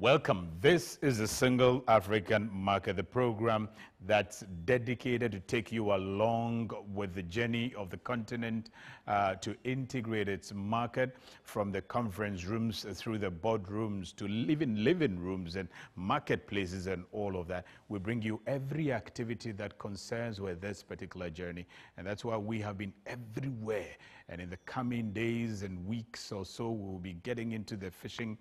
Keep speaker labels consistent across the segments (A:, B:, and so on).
A: Welcome. This is the Single African Market, the program that's dedicated to take you along with the journey of the continent to integrate its market from the conference rooms through the boardrooms to living rooms and marketplaces and all of that. We bring you every activity that concerns with this particular journey, and that's why we have been everywhere. And in the coming days and weeks or so, we'll be getting into the fishing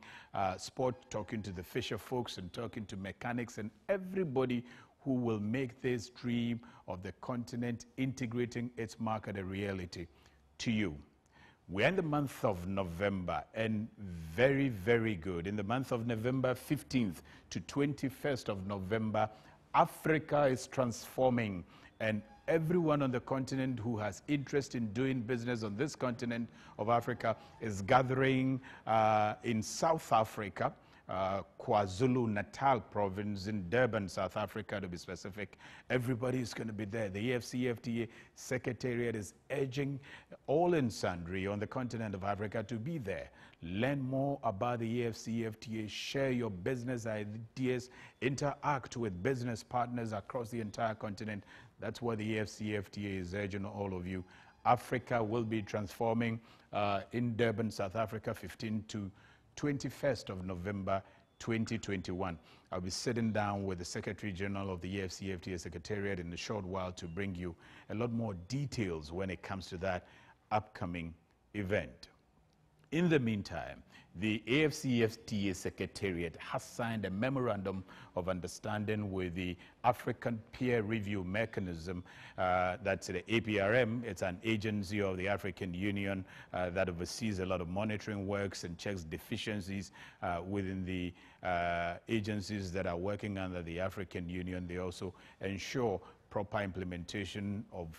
A: sport, talking to the fisher folks and talking to mechanics and everybody who will make this dream of the continent integrating its market a reality to you. We're in the month of November, and very, very good. In the month of November 15th to 21st of November, Africa is transforming, and everyone on the continent who has interest in doing business on this continent of Africa is gathering in South Africa, KwaZulu-Natal province, in Durban, South Africa to be specific. Everybody is going to be there. The AfCFTA secretariat is urging all and sundry on the continent of Africa to be there. Learn more about the AfCFTA, share your business ideas, interact with business partners across the entire continent. That's what the AfCFTA is urging all of you. Africa will be transforming in Durban, South Africa, 15 to 21st of November 2021. I'll be sitting down with the Secretary General of the AfCFTA Secretariat in a short while to bring you a lot more details when it comes to that upcoming event. In the meantime, the AfCFTA Secretariat has signed a memorandum of understanding with the African Peer Review Mechanism, that's the APRM. It's an agency of the African Union that oversees a lot of monitoring works and checks deficiencies within the agencies that are working under the African Union. They also ensure proper implementation of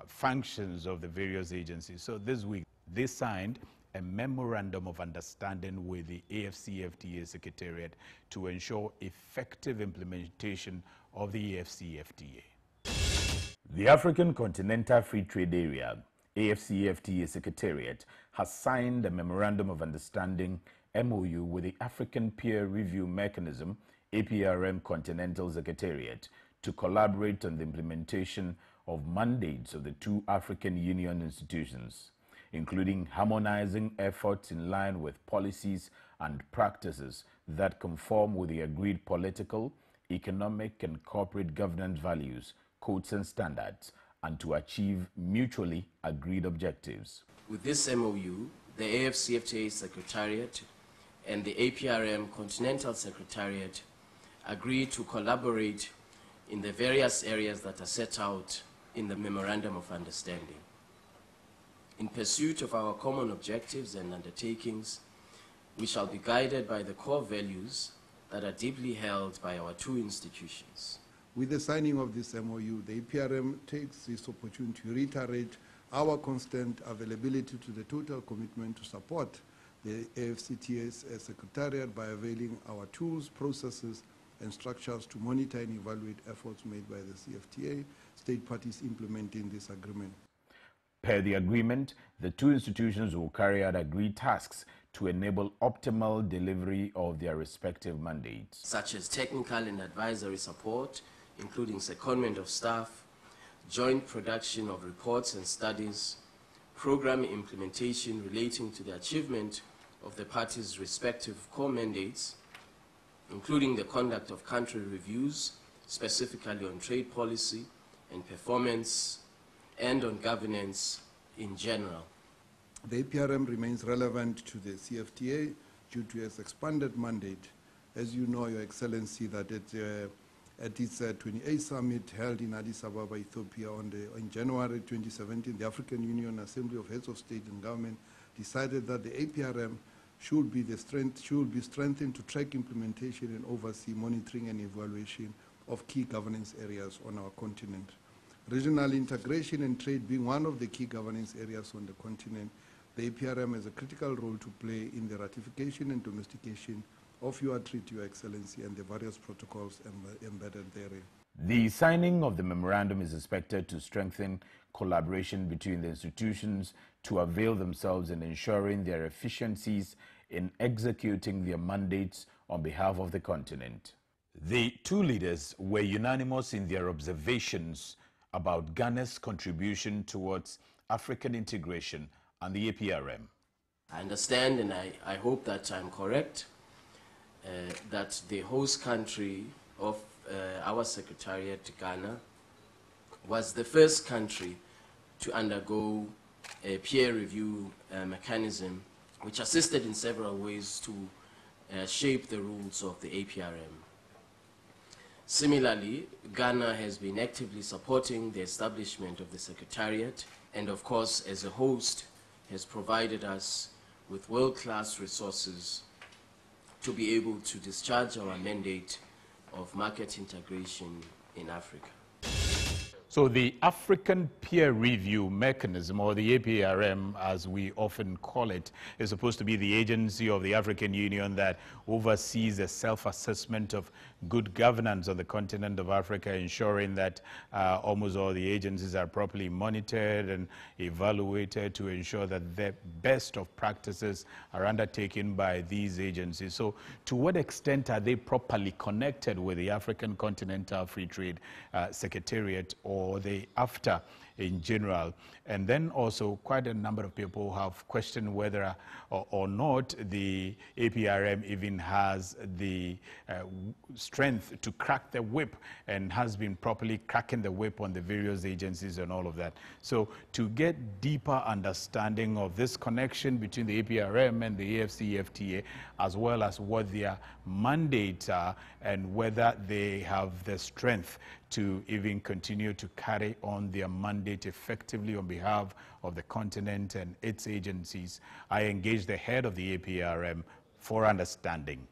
A: functions of the various agencies. So this week, they signed a memorandum of understanding with the AfCFTA Secretariat to ensure effective implementation of the AfCFTA. The African Continental Free Trade Area, AfCFTA Secretariat, has signed a memorandum of understanding, MOU, with the African Peer Review Mechanism, APRM Continental Secretariat, to collaborate on the implementation of mandates of the two African Union institutions, including harmonizing efforts in line with policies and practices that conform with the agreed political, economic, and corporate governance values, codes, and standards, and to achieve mutually agreed objectives.
B: With this MOU, the AfCFTA Secretariat and the APRM Continental Secretariat agree to collaborate in the various areas that are set out in the Memorandum of Understanding. In pursuit of our common objectives and undertakings, we shall be guided by the core values that are deeply held by our two institutions.
C: With the signing of this MOU, the APRM takes this opportunity to reiterate our constant availability to the total commitment to support the AfCFTA Secretariat by availing our tools, processes, and structures to monitor and evaluate efforts made by the CFTA, state parties implementing this agreement.
A: Per the agreement, the two institutions will carry out agreed tasks to enable optimal delivery of their respective mandates,
B: such as technical and advisory support, including secondment of staff, joint production of reports and studies, program implementation relating to the achievement of the parties' respective core mandates, including the conduct of country reviews, specifically on trade policy and performance, and on governance in general.
C: The APRM remains relevant to the CFTA due to its expanded mandate. As you know, Your Excellency, that at its 28th summit held in Addis Ababa, Ethiopia in January 2017, the African Union Assembly of Heads of State and Government decided that the APRM should be strengthened to track implementation and oversee monitoring and evaluation of key governance areas on our continent. Regional integration and trade being one of the key governance areas on the continent, the APRM has a critical role to play in the ratification and domestication of your treaty, Your Excellency, and the various protocols embedded therein.
A: The signing of the memorandum is expected to strengthen collaboration between the institutions to avail themselves in ensuring their efficiencies in executing their mandates on behalf of the continent. The two leaders were unanimous in their observations about Ghana's contribution towards African integration and the APRM.
B: I understand, and I hope that I'm correct, that the host country of our secretariat, Ghana, was the first country to undergo a peer review mechanism, which assisted in several ways to shape the rules of the APRM. Similarly, Ghana has been actively supporting the establishment of the secretariat, and of course, as a host, has provided us with world-class resources to be able to discharge our mandate of market integration in Africa.
A: So the African Peer Review Mechanism, or the APRM as we often call it, is supposed to be the agency of the African Union that oversees the self-assessment of good governance on the continent of Africa, ensuring that almost all the agencies are properly monitored and evaluated to ensure that the best of practices are undertaken by these agencies. So to what extent are they properly connected with the African Continental Free Trade Secretariat or the AfCFTA in general? And then also quite a number of people have questioned whether or not the APRM even has the strength to crack the whip and has been properly cracking the whip on the various agencies and all of that. So to get deeper understanding of this connection between the APRM and the AfCFTA, as well as what their mandates are and whether they have the strength to even continue to carry on their mandate effectively on behalf of the continent and its agencies, I engaged the head of the APRM for understanding.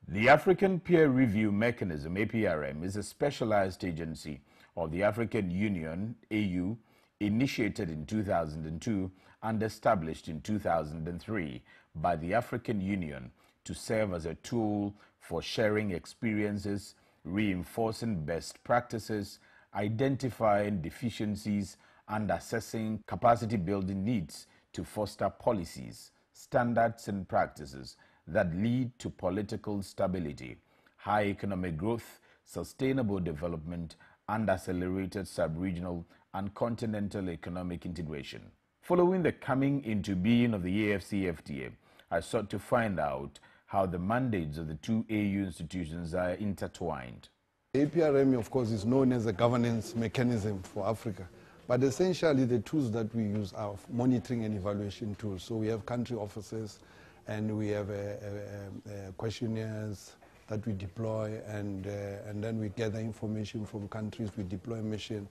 A: The African Peer Review Mechanism, APRM, is a specialized agency of the African Union, AU, initiated in 2002 and established in 2003 by the African Union to serve as a tool for sharing experiences, reinforcing best practices, identifying deficiencies, and assessing capacity building needs to foster policies, standards, and practices that lead to political stability, high economic growth, sustainable development, and accelerated sub-regional and continental economic integration. Following the coming into being of the AfCFTA, I sought to find out how the mandates of the two AU institutions are intertwined.
C: APRM, of course, is known as a governance mechanism for Africa. But essentially, the tools that we use are monitoring and evaluation tools. So we have country offices, and we have questionnaires that we deploy, and then we gather information from countries, we deploy mission.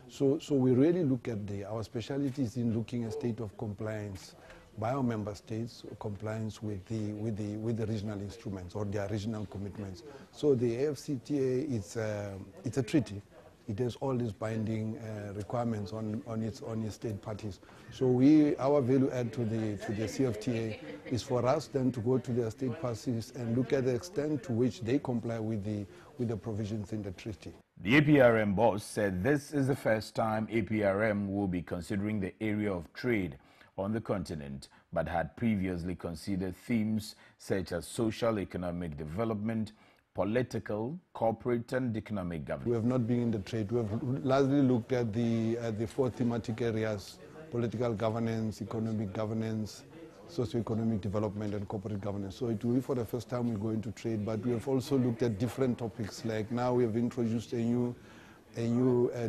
C: So we really look at our specialty is in looking at state of compliance by our member states, compliance with the regional instruments or their regional commitments. So the AfCFTA, it's a treaty. It has all these binding requirements on its state parties. So our value add to the CFTA is for us then to go to their state parties and look at the extent to which they comply with the provisions in the treaty.
A: The APRM boss said this is the first time APRM will be considering the area of trade on the continent, but had previously considered themes such as social economic development, political, corporate, and economic governance.
C: We have not been in the trade. We have largely looked at the four thematic areas: political governance, economic governance, socio-economic development, and corporate governance. So it will be for the first time we go into trade, but we have also looked at different topics. Like now we have introduced a new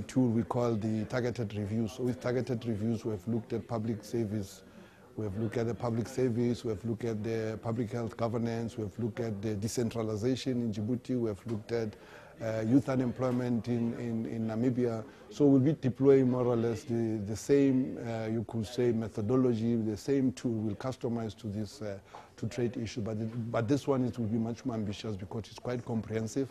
C: tool we call the targeted reviews. So with targeted reviews, we have looked at public service, we have looked at the public service, we have looked at the public health governance, we have looked at the decentralization in Djibouti, we have looked at youth unemployment in Namibia. So we'll be deploying more or less the same, you could say, methodology, the same tool will customize to this to trade issue. But this one, it will be much more ambitious because it's quite comprehensive.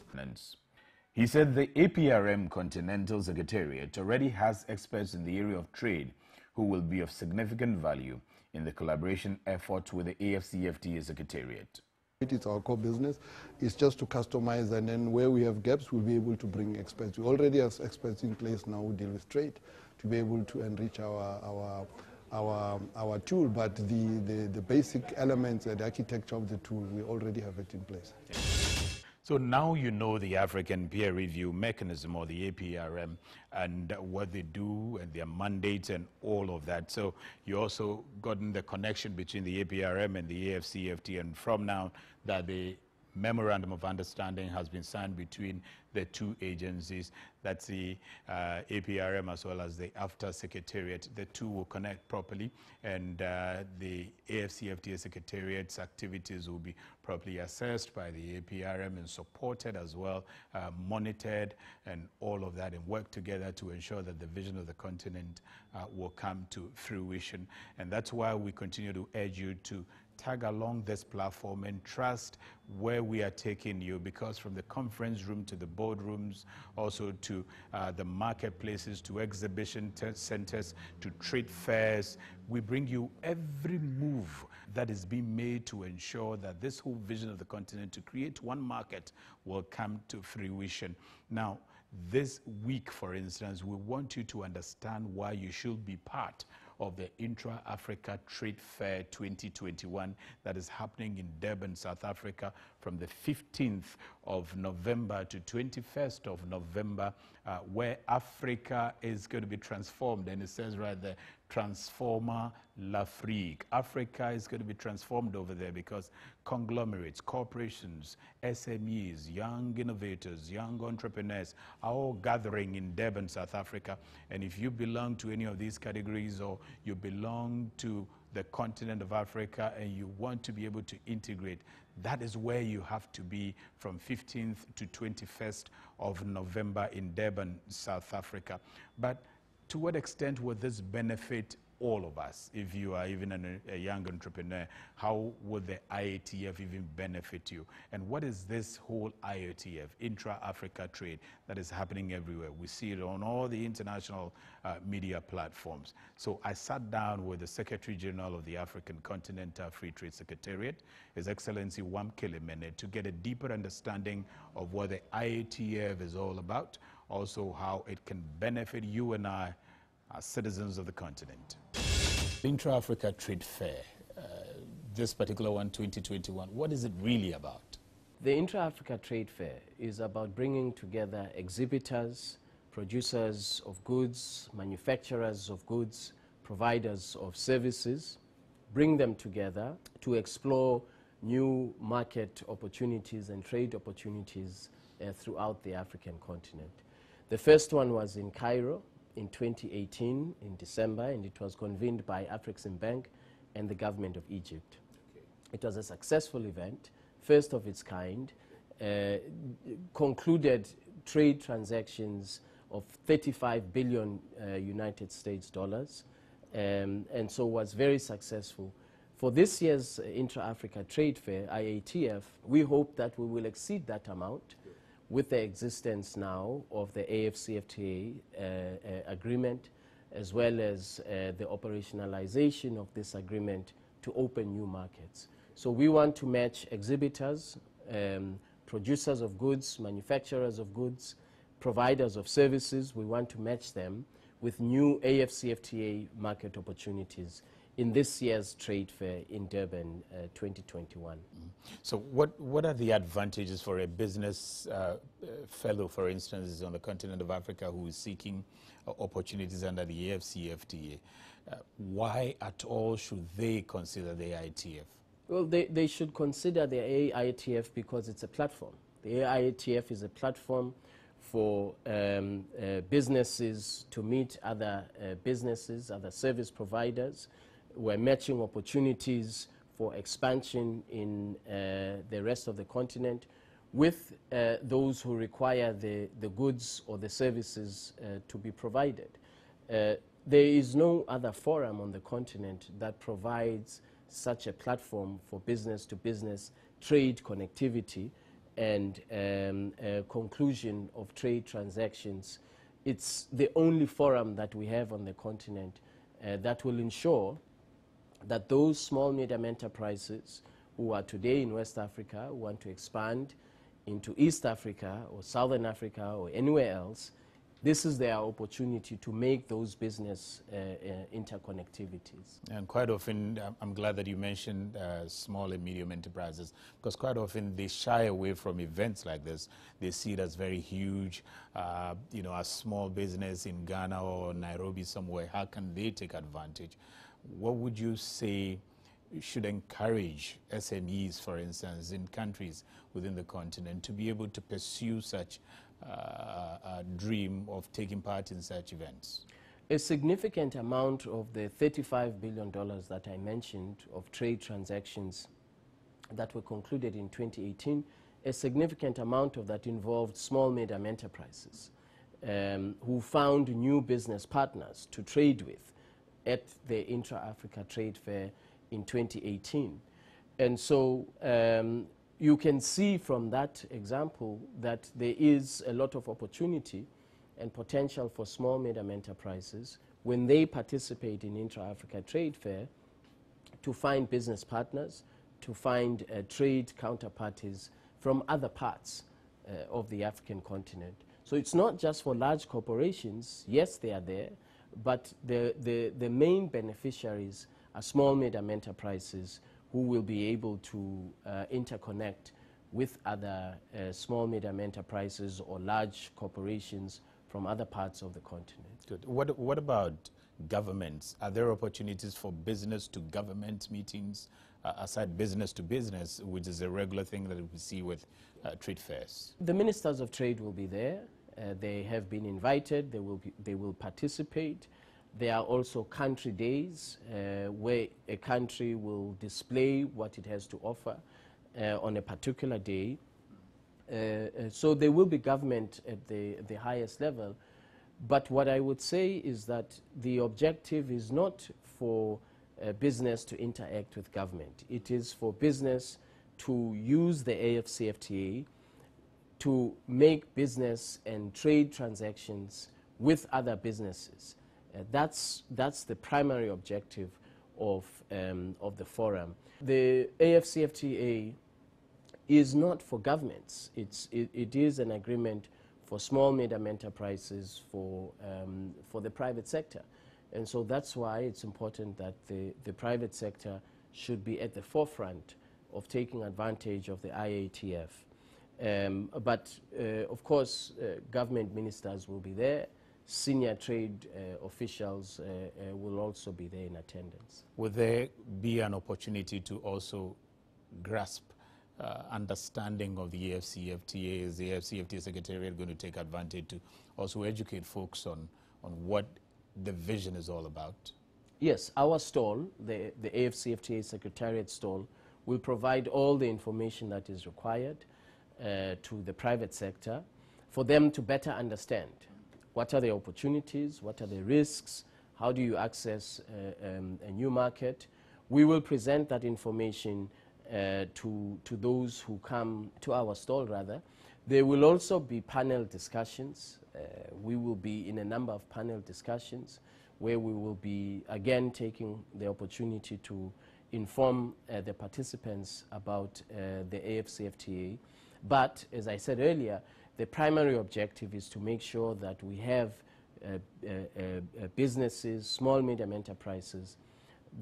A: He said the APRM Continental Secretariat already has experts in the area of trade who will be of significant value in the collaboration effort with the AfCFTA Secretariat.
C: It is our core business. It's just to customize, and then where we have gaps, we'll be able to bring experts. We already have experts in place now who deal with trade to be able to enrich our our tool, but the basic elements and architecture of the tool, we already have it in place.
A: So now you know the African Peer Review Mechanism, or the APRM, and what they do and their mandates and all of that. So you also gotten the connection between the APRM and the AfCFTA, and from now that the Memorandum of Understanding has been signed between the two agencies, that's the APRM as well as the AfCFTA Secretariat. The two will connect properly, and the AfCFTA Secretariat's activities will be properly assessed by the APRM and supported as well, monitored and all of that, and work together to ensure that the vision of the continent will come to fruition. And that's why we continue to urge you to tag along this platform and trust where we are taking you, because from the conference room to the boardrooms, also to the marketplaces, to exhibition centers, to trade fairs, we bring you every move that is being made to ensure that this whole vision of the continent to create one market will come to fruition. Now, this week, for instance, we want you to understand why you should be part of the Intra-African Trade Fair 2021 that is happening in Durban, South Africa from the 15th of November to 21st of November, where Africa is going to be transformed. And it says right there, Transformer l'Afrique. Africa is going to be transformed over there because conglomerates, corporations, SMEs, young innovators, young entrepreneurs are all gathering in Durban, South Africa. And if you belong to any of these categories, or you belong to the continent of Africa and you want to be able to integrate, that is where you have to be from 15th to 21st of November in Durban, South Africa. But to what extent will this benefit all of us? If you are even a young entrepreneur, how would the IATF even benefit you? And what is this whole IATF, Intra-Africa Trade, that is happening everywhere? We see it on all the international media platforms. So I sat down with the Secretary General of the African Continental Free Trade Secretariat, His Excellency Wamkele Mene, to get a deeper understanding of what the IATF is all about, also how it can benefit you and I as citizens of the continent. Intra-Africa Trade Fair, this particular one, 2021, what is it really about?
B: The Intra-Africa Trade Fair is about bringing together exhibitors, producers of goods, manufacturers of goods, providers of services, bring them together to explore new market opportunities and trade opportunities throughout the African continent. The first one was in Cairo in 2018, in December, and it was convened by AfriximBank and the government of Egypt. Okay. It was a successful event, first of its kind, concluded trade transactions of 35 billion United States dollars, and so was very successful. For this year's Intra-Africa Trade Fair, IATF, we hope that we will exceed that amount with the existence now of the AfCFTA agreement, as well as the operationalization of this agreement to open new markets. So we want to match exhibitors, producers of goods, manufacturers of goods, providers of services. We want to match them with new AfCFTA market opportunities in this year's trade fair in Durban 2021.
A: So what are the advantages for a business fellow, for instance, on the continent of Africa who is seeking opportunities under the AfCFTA? Why at all should they consider the AITF?
B: Well, they should consider the AITF because it's a platform. The AITF is a platform for businesses to meet other businesses, other service providers. We're matching opportunities for expansion in the rest of the continent with those who require the goods or the services to be provided. There is no other forum on the continent that provides such a platform for business-to-business trade connectivity and conclusion of trade transactions. It's the only forum that we have on the continent that will ensure that those small medium enterprises who are today in West Africa, who want to expand into East Africa or Southern Africa or anywhere else, this is their opportunity to make those business interconnectivities.
A: And quite often, I'm glad that you mentioned small and medium enterprises, because quite often they shy away from events like this. They see it as very huge. You know, a small business in Ghana or Nairobi somewhere, how can they take advantage? What would you say should encourage SMEs, for instance, in countries within the continent to be able to pursue such a dream of taking part in such events?
B: A significant amount of the $35 billion that I mentioned of trade transactions that were concluded in 2018, a significant amount of that involved small, medium enterprises who found new business partners to trade with at the Intra-African Trade Fair in 2018. And so you can see from that example that there is a lot of opportunity and potential for small, medium enterprises when they participate in Intra-Africa Trade Fair to find business partners, to find trade counterparties from other parts of the African continent. So it's not just for large corporations. Yes, they are there, but the main beneficiaries are small, medium enterprises who will be able to interconnect with other small, medium enterprises or large corporations from other parts of the continent.
A: Good. What about governments? Are there opportunities for business to government meetings, aside business to business, which is a regular thing that we see with trade fairs?
B: The ministers of trade will be there. They have been invited. They will participate. There are also country days where a country will display what it has to offer on a particular day. So there will be government at the highest level. But what I would say is that the objective is not for business to interact with government. It is for business to use the AfCFTA to make business and trade transactions with other businesses. That's the primary objective of the forum. The AfCFTA is not for governments. It is an agreement for small, medium enterprises, for the private sector. And so that's why it's important that the private sector should be at the forefront of taking advantage of the IATF. But of course, government ministers will be there. Senior trade officials will also be there in attendance.
A: Will there be an opportunity to also grasp understanding of the AfCFTA? Is the AfCFTA secretariat going to take advantage to also educate folks on what the vision is all about?
B: Yes, our stall, the AfCFTA secretariat stall, will provide all the information that is required to the private sector for them to better understand what are the opportunities, what are the risks, how do you access a new market. We will present that information to those who come to our stall, rather. There will also be panel discussions. We will be in a number of panel discussions where we will be, again, taking the opportunity to inform the participants about the AfCFTA. But, as I said earlier, the primary objective is to make sure that we have businesses, small, medium enterprises,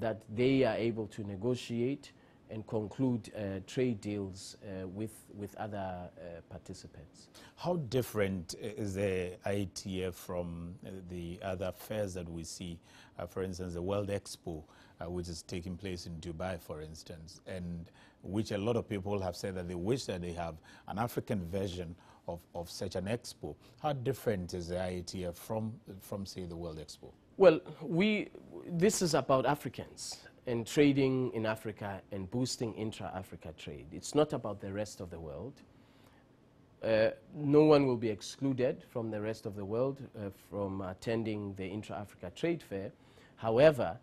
B: that they are able to negotiate and conclude trade deals with other participants.
A: How different is the IATF from the other fairs that we see? For instance, the World Expo, which is taking place in Dubai, for instance, and which a lot of people have said that they wish that they have an African version of such an expo. How different is the IATF from say, the World Expo? Well,
B: this is about Africans and trading in Africa and boosting intra-Africa trade. It's not about the rest of the world. No one will be excluded from the rest of the world from attending the Intra-Africa Trade Fair. However,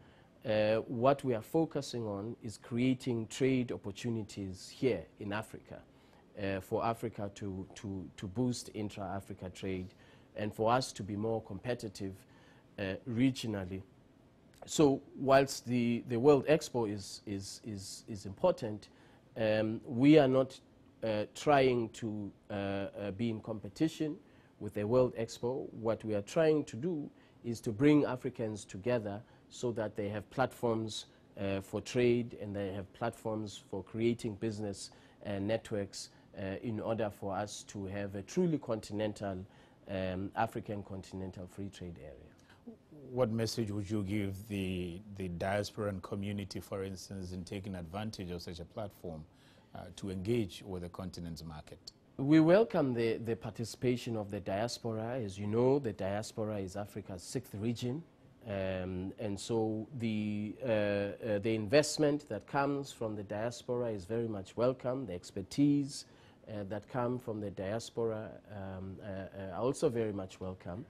B: what we are focusing on is creating trade opportunities here in Africa for Africa to boost intra-Africa trade and for us to be more competitive regionally. So whilst the World Expo is important, we are not trying to be in competition with the World Expo, what we are trying to do is to bring Africans together so that they have platforms for trade and they have platforms for creating business networks in order for us to have a truly continental, African continental free trade area.
A: What message would you give the diaspora and community, for instance, in taking advantage of such a platform to engage with the continent's market?
B: We welcome the participation of the diaspora. As you know, the diaspora is Africa's 6th region. And so the investment that comes from the diaspora is very much welcome. The expertise that come from the diaspora are also very much welcome.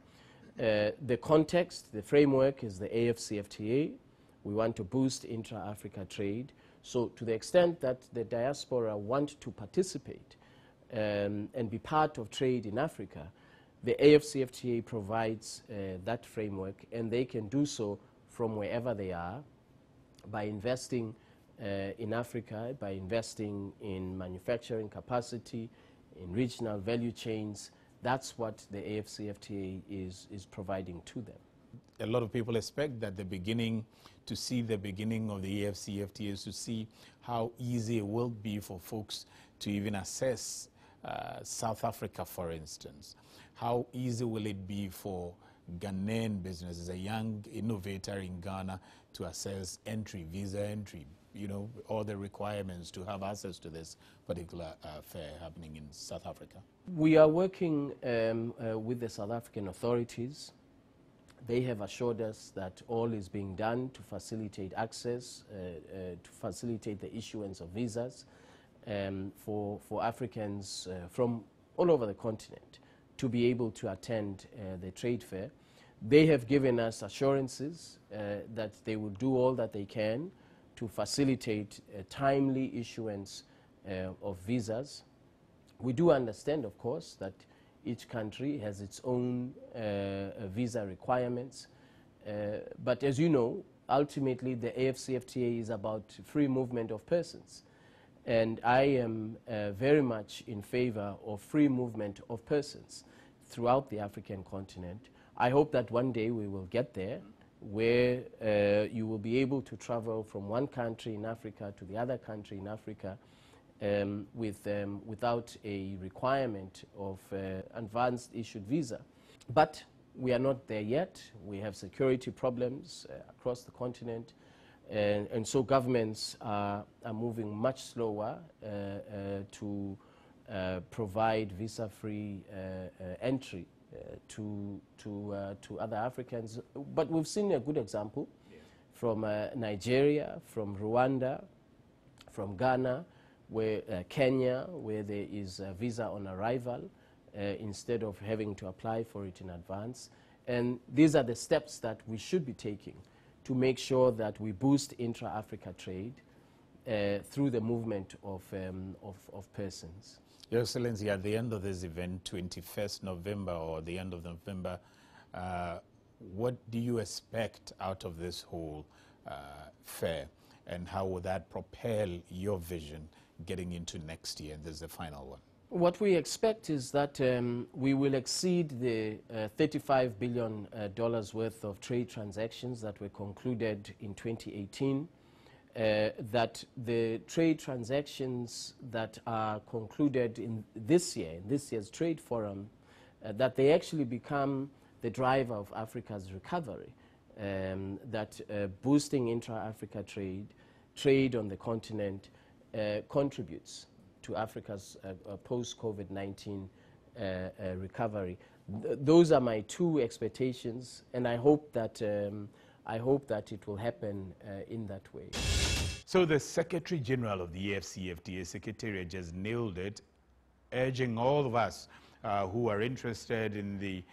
B: The context, the framework is the AfCFTA. We want to boost intra-Africa trade. So to the extent that the diaspora want to participate and be part of trade in Africa, the AfCFTA provides that framework, and they can do so from wherever they are by investing in Africa, by investing in manufacturing capacity, in regional value chains. That's what the AfCFTA is providing to them.
A: A lot of people expect that to see the beginning of the AfCFTA is to see how easy it will be for folks to even assess South Africa, for instance. How easy will it be for Ghanaian businesses, a young innovator in Ghana, to assess entry, visa entry, all the requirements to have access to this particular fair happening in South Africa?
B: We are working with the South African authorities. They have assured us that all is being done to facilitate access, to facilitate the issuance of visas for Africans from all over the continent to be able to attend the trade fair. They have given us assurances that they will do all that they can to facilitate timely issuance of visas. We do understand, of course, that each country has its own visa requirements. But as you know, ultimately the AfCFTA is about free movement of persons. And I am very much in favor of free movement of persons throughout the African continent. I hope that one day we will get there, where you will be able to travel from one country in Africa to the other country in Africa without a requirement of advanced issued visa. But we are not there yet. We have security problems across the continent. And so governments are moving much slower to provide visa-free entry to other Africans. But we've seen a good example from Nigeria, from Rwanda, from Ghana, Kenya, where there is a visa on arrival instead of having to apply for it in advance. And these are the steps that we should be taking to make sure that we boost intra-Africa trade through the movement of persons.
A: Your Excellency, at the end of this event, 21st November or the end of November, what do you expect out of this whole fair, and how will that propel your vision getting into next year? This is the final one.
B: What we expect is that we will exceed the $35 billion worth of trade transactions that were concluded in 2018, that the trade transactions that are concluded in this year's trade forum, that they actually become the driver of Africa's recovery, that boosting intra-Africa trade on the continent contributes to Africa's post-COVID-19 recovery. Those are my two expectations, and I hope that it will happen in that way.
A: So the Secretary General of the AfCFTA Secretariat just nailed it, urging all of us who are interested in the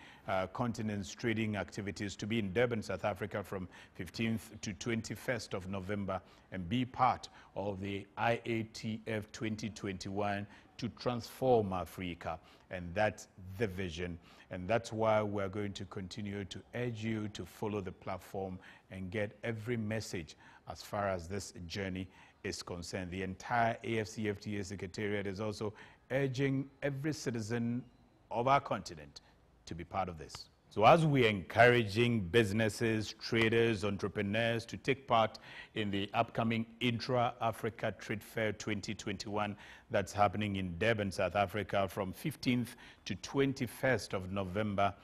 A: continent's trading activities to be in Durban, South Africa from 15th to 21st of November and be part of the IATF 2021 to transform Africa. And that's the vision. And that's why we're going to continue to urge you to follow the platform and get every message as far as this journey is concerned. The entire AfCFTA Secretariat is also urging every citizen of our continent to be part of this. So as we're encouraging businesses, traders, entrepreneurs to take part in the upcoming Intra-African Trade Fair 2021 that's happening in Durban, South Africa from 15th to 21st of November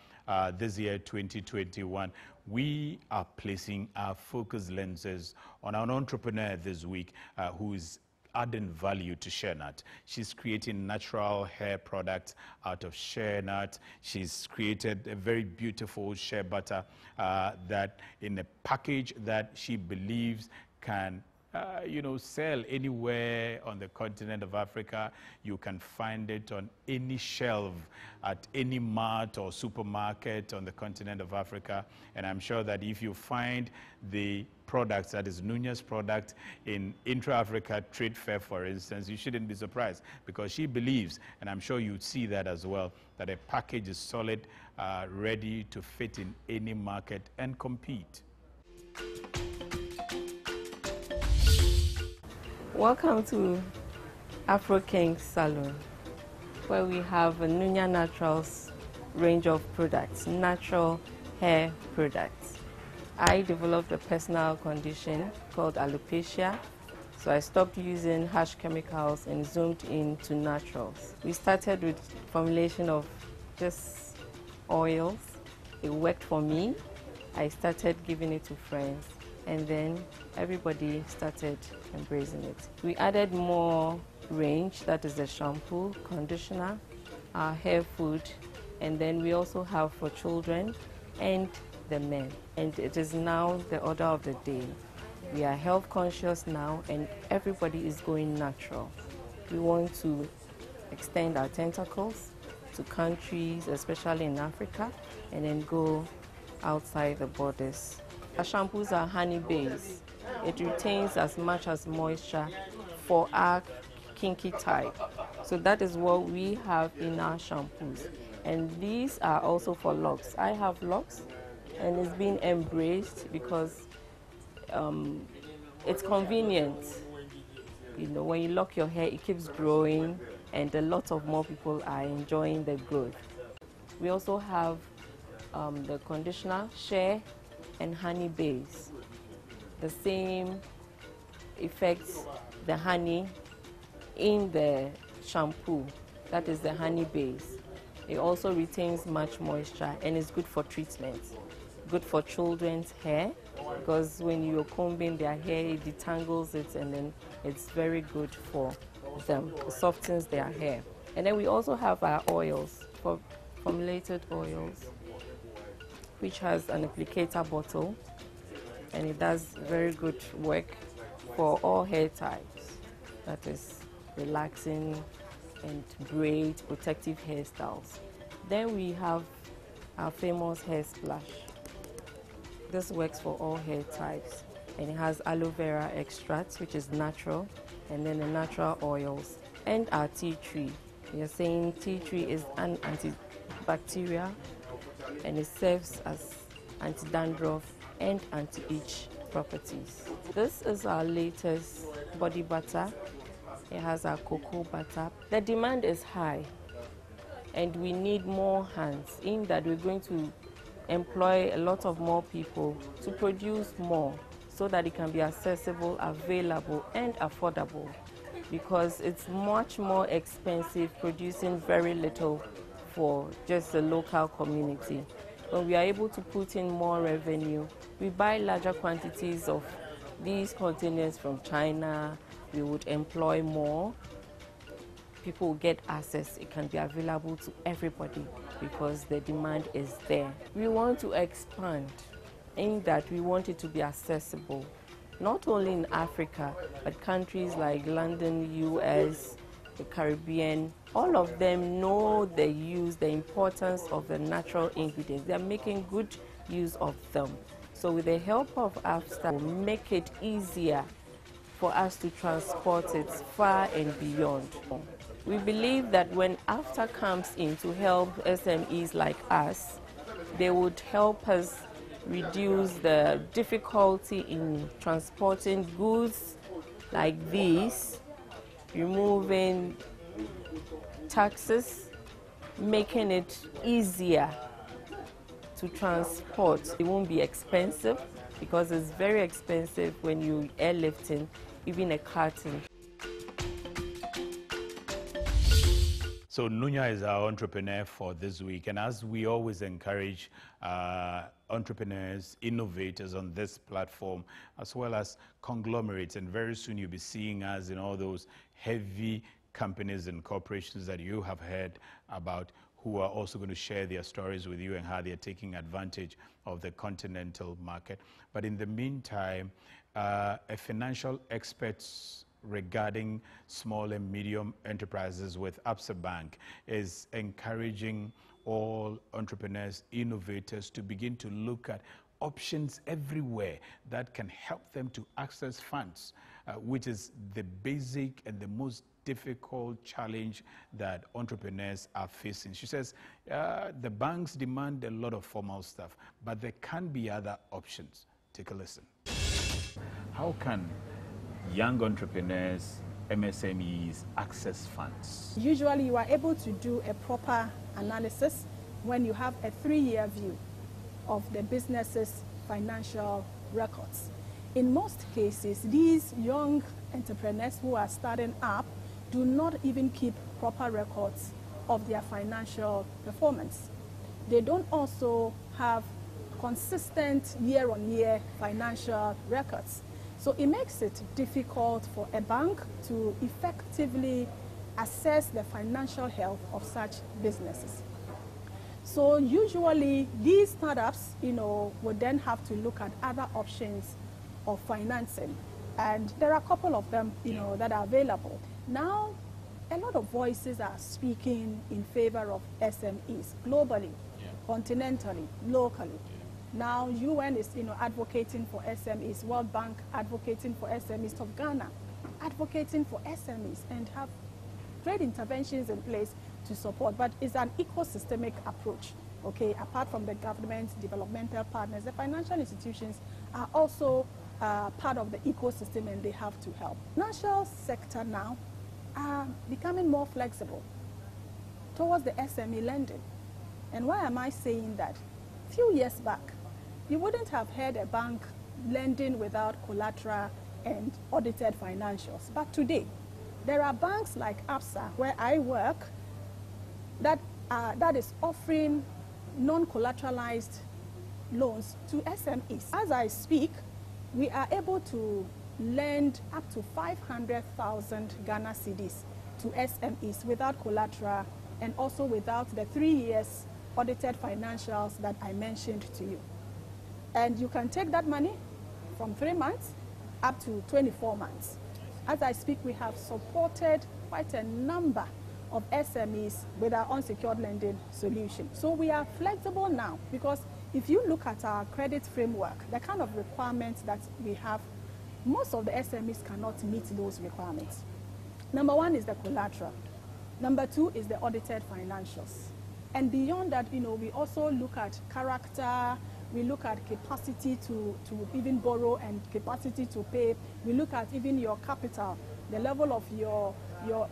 A: this year, 2021, we are placing our focus lenses on an entrepreneur this week who is adding value to sheanut. She's creating natural hair products out of sheanut. She's created a very beautiful shea butter that in a package that she believes can sell anywhere on the continent of Africa. You can find it on any shelf at any mart or supermarket on the continent of Africa. And I'm sure that if you find the products, that is Nunya's product, in Intra-Africa Trade Fair, for instance, you shouldn't be surprised, because she believes, and I'm sure you'd see that as well, that a package is solid, ready to fit in any market and compete.
D: Welcome to Afro King Salon, where we have a Nunya Naturals range of products, natural hair products. I developed a personal condition called alopecia, so I stopped using harsh chemicals and zoomed into naturals. We started with formulation of just oils. It worked for me. I started giving it to friends, and then everybody started embracing it. We added more range, that is the shampoo, conditioner, our hair food, and then we also have for children and the men. And it is now the order of the day. We are health conscious now, and everybody is going natural. We want to extend our tentacles to countries, especially in Africa, and then go outside the borders. Our shampoos are honey-based. It retains as much as moisture for our kinky type. So that is what we have in our shampoos. And these are also for locks. I have locks, and it's been embraced because it's convenient. You know, when you lock your hair, it keeps growing, and a lot of more people are enjoying the growth. We also have the conditioner, shea and honey base. The same affects the honey in the shampoo, that is the honey base. It also retains much moisture and is good for treatment. Good for children's hair, because when you're combing their hair, it detangles it, and then it's very good for them. It softens their hair. And then we also have our oils, for formulated oils, which has an applicator bottle, and it does very good work for all hair types. That is relaxing and braid, protective hairstyles. Then we have our famous hair splash. This works for all hair types, and it has aloe vera extracts, which is natural, and then the natural oils, and our tea tree. We are saying tea tree is an antibacterial, and it serves as anti-dandruff and anti-itch properties. This is our latest body butter. It has our cocoa butter. The demand is high, and we need more hands, in that we're going to employ a lot of more people to produce more, so that it can be accessible, available, and affordable, because it's much more expensive producing very little for just the local community. When we are able to put in more revenue, we buy larger quantities of these containers from China. We would employ more. People will get access. It can be available to everybody because the demand is there. We want to expand, in that we want it to be accessible, not only in Africa, but countries like London, US, the Caribbean. All of them know the importance of the natural ingredients. They are making good use of them. So with the help of AfCFTA, we'll make it easier for us to transport it far and beyond. We believe that when AfCFTA comes in to help SMEs like us, they would help us reduce the difficulty in transporting goods like these, removing taxes, making it easier to transport. It won't be expensive because it's very expensive when you airlifting, even a carton.
A: So Nunya is our entrepreneur for this week, and as we always encourage entrepreneurs, innovators on this platform, as well as conglomerates, and very soon you'll be seeing us in all those heavy companies and corporations that you have heard about, who are also going to share their stories with you and how they're taking advantage of the continental market. But in the meantime, a financial experts regarding small and medium enterprises with ABSA Bank is encouraging all entrepreneurs, innovators to begin to look at options everywhere that can help them to access funds, which is the basic and the most difficult challenge that entrepreneurs are facing. She says the banks demand a lot of formal stuff, but there can be other options. Take a listen. How can young entrepreneurs, MSMEs, access funds?
E: Usually you are able to do a proper analysis when you have a 3-year view of the business's financial records. In most cases, these young entrepreneurs who are starting up do not even keep proper records of their financial performance. They don't also have consistent year-on-year financial records. So it makes it difficult for a bank to effectively assess the financial health of such businesses. So usually these startups, would then have to look at other options of financing. And there are a couple of them, that are available. Now, a lot of voices are speaking in favor of SMEs globally, continentally, locally. Now, UN is, advocating for SMEs, World Bank advocating for SMEs, of Ghana advocating for SMEs, and have great interventions in place to support. But it's an ecosystemic approach, okay? Apart from the government, developmental partners, the financial institutions are also part of the ecosystem, and they have to help. Financial sector now are becoming more flexible towards the SME lending. And why am I saying that? A few years back, you wouldn't have heard a bank lending without collateral and audited financials. But today, there are banks like ABSA, where I work, that is offering non-collateralized loans to SMEs. As I speak, we are able to lend up to 500,000 Ghana cedis to SMEs without collateral and also without the 3 years audited financials that I mentioned to you. And you can take that money from 3 months up to 24 months. As I speak, we have supported quite a number of SMEs with our unsecured lending solution. So we are flexible now, because if you look at our credit framework, the kind of requirements that we have, most of the SMEs cannot meet those requirements. Number one is the collateral. Number two is the audited financials. And beyond that, we also look at character, we look at capacity to even borrow and capacity to pay. We look at even your capital, the level of your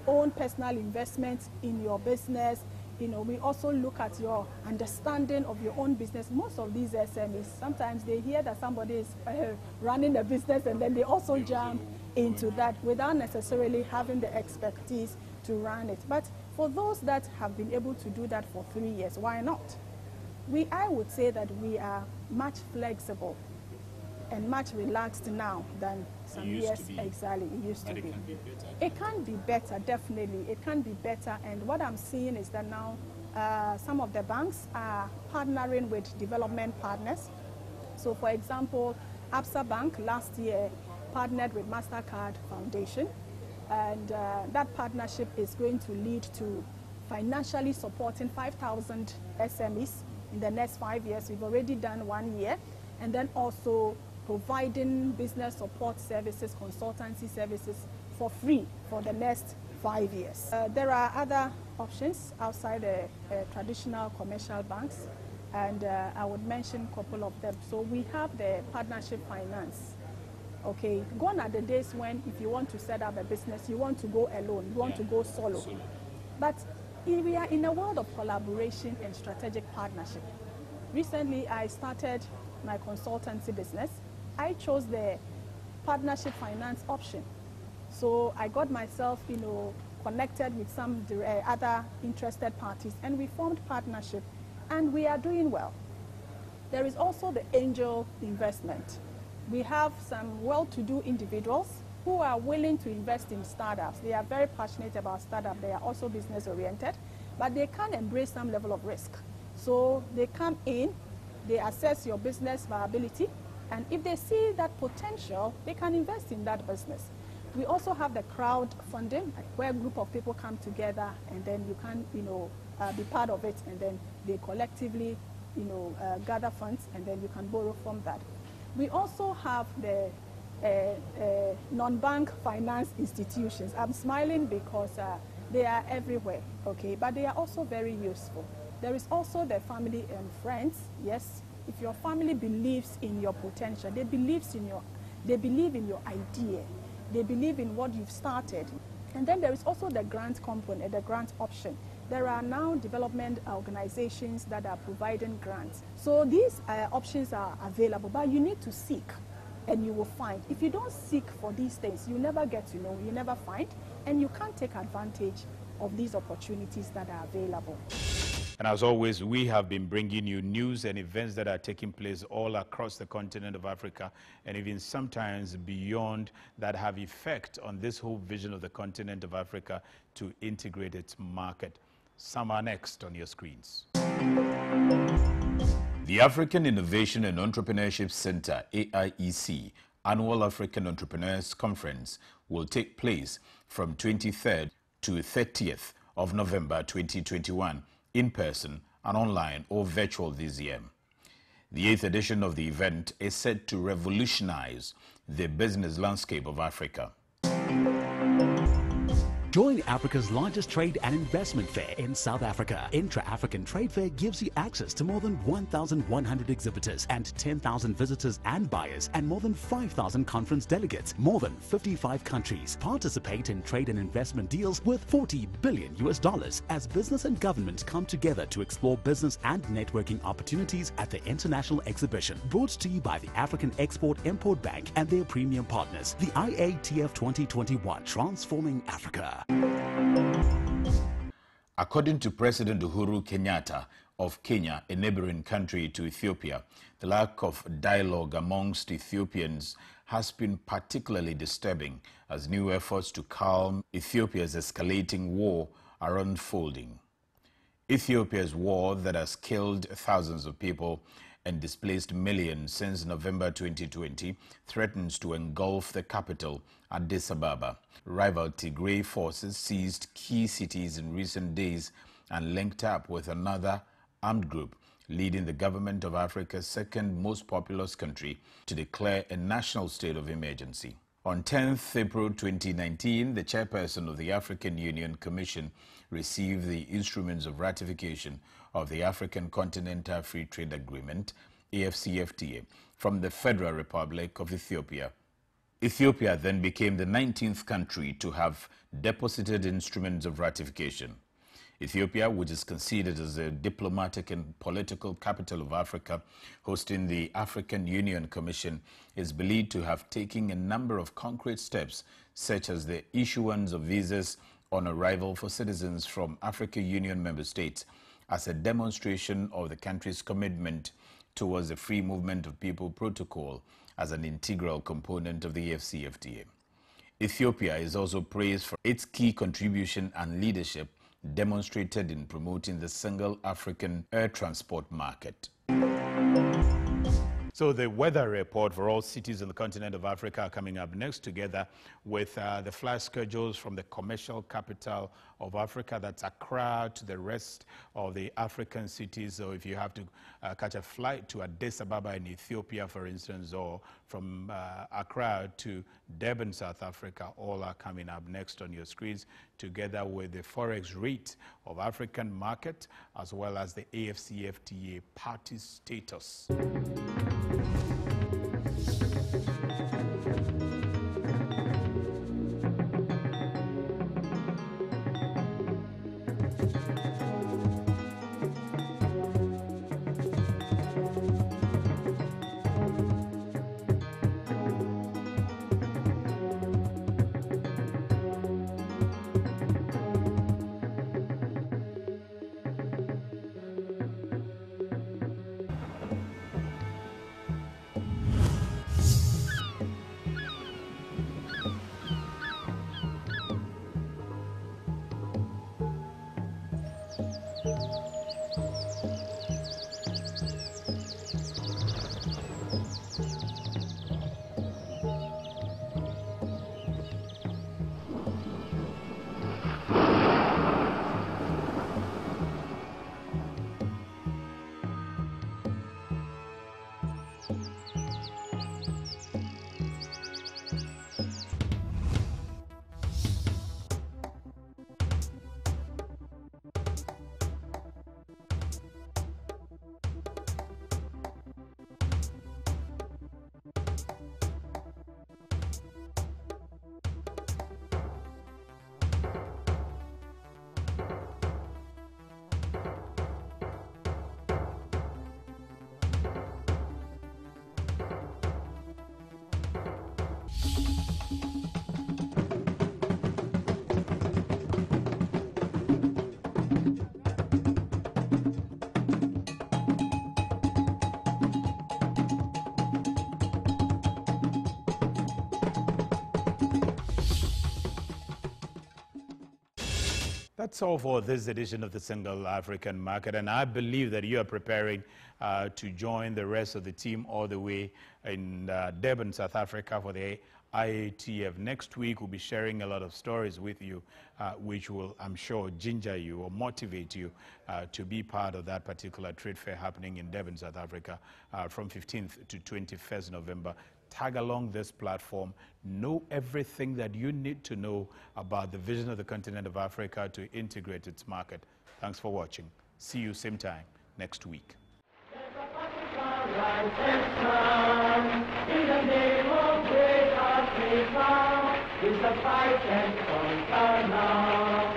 E: own personal investment in your business. We also look at your understanding of your own business. Most of these SMEs, sometimes they hear that somebody is running a business, and then they also jump into that without necessarily having the expertise to run it. But for those that have been able to do that for 3 years, why not? I would say that we are much flexible and much relaxed now than some years. Exactly, it used to be. It can be better, definitely. It can be better. And what I'm seeing is that now some of the banks are partnering with development partners. So, for example, ABSA Bank last year partnered with MasterCard Foundation, and that partnership is going to lead to financially supporting 5,000 SMEs in the next 5 years. We've already done 1 year, and then also providing business support services, consultancy services for free for the next 5 years. There are other options outside the traditional commercial banks, and I would mention a couple of them. So we have the partnership finance. Okay, gone are the days when if you want to set up a business, you want to go alone, you want to go solo. But we are in a world of collaboration and strategic partnership. Recently, I started my consultancy business. I chose the partnership finance option. So I got myself, connected with some other interested parties, and we formed partnership, and we are doing well. There is also the angel investment. We have some well-to-do individuals who are willing to invest in startups. They are very passionate about startups. They are also business-oriented, but they can embrace some level of risk. So they come in, they assess your business viability, and if they see that potential, they can invest in that business. We also have the crowdfunding, where a group of people come together, and then you can, be part of it, and then they collectively, gather funds, and then you can borrow from that. We also have the non-bank finance institutions. I'm smiling because they are everywhere, okay, but they are also very useful. There is also the family and friends. Yes, if your family believes in your potential, they believe in your idea, they believe in what you've started. And then there is also the grant component, the grant option. There are now development organizations that are providing grants. So these options are available, but you need to seek, and you will find. If you don't seek for these things, you never get to know, you never find, and you can't take advantage of these opportunities that are available.
A: And as always, we have been bringing you news and events that are taking place all across the continent of Africa, and even sometimes beyond, that have effect on this whole vision of the continent of Africa to integrate its market. Some are next on your screens. The African Innovation and Entrepreneurship Center, AIEC, Annual African Entrepreneurs Conference will take place from 23rd to 30th of November 2021, in person and online or virtual this year. The 8th edition of the event is set to revolutionize the business landscape of Africa.
F: Join Africa's largest trade and investment fair in South Africa. Intra-African Trade Fair gives you access to more than 1,100 exhibitors and 10,000 visitors and buyers, and more than 5,000 conference delegates. More than 55 countries participate in trade and investment deals worth $40 billion as business and government come together to explore business and networking opportunities at the international exhibition. Brought to you by the African Export-Import Bank and their premium partners, the IATF 2021, Transforming Africa.
A: According to President Uhuru Kenyatta of Kenya, a neighboring country to Ethiopia, the lack of dialogue amongst Ethiopians has been particularly disturbing as new efforts to calm Ethiopia's escalating war are unfolding. Ethiopia's war that has killed thousands of people and displaced millions since November 2020 threatens to engulf the capital, Addis Ababa. Rival Tigray forces seized key cities in recent days and linked up with another armed group, leading the government of Africa's second most populous country to declare a national state of emergency. On 10th April 2019, the chairperson of the African Union Commission received the instruments of ratification of the African Continental Free Trade Agreement, AfCFTA, from the Federal Republic of Ethiopia. Ethiopia then became the 19th country to have deposited instruments of ratification. Ethiopia, which is considered as the diplomatic and political capital of Africa, hosting the African Union Commission, is believed to have taken a number of concrete steps, such as the issuance of visas on arrival for citizens from African Union member states, as a demonstration of the country's commitment towards the free movement of people protocol as an integral component of the AfCFTA. Ethiopia is also praised for its key contribution and leadership demonstrated in promoting the single African air transport market. So the weather report for all cities in the continent of Africa are coming up next, together with the flight schedules from the commercial capital of Africa, that's Accra, to the rest of the African cities. So if you have to catch a flight to Addis Ababa in Ethiopia, for instance, or from Accra to Durban, South Africa, all are coming up next on your screens, together with the forex rate of African market, as well as the AfCFTA party status. That's all for this edition of the Single African Market, and I believe that you are preparing to join the rest of the team all the way in Durban, South Africa for the IATF. Next week, we'll be sharing a lot of stories with you, which will, I'm sure, ginger you or motivate you to be part of that particular trade fair happening in Durban, South Africa from 15th to 21st November. Tag along this platform, know everything that you need to know about the vision of the continent of Africa to integrate its market. Thanks for watching. See you same time next week. In the name of great Africa, is the fight and conquer now.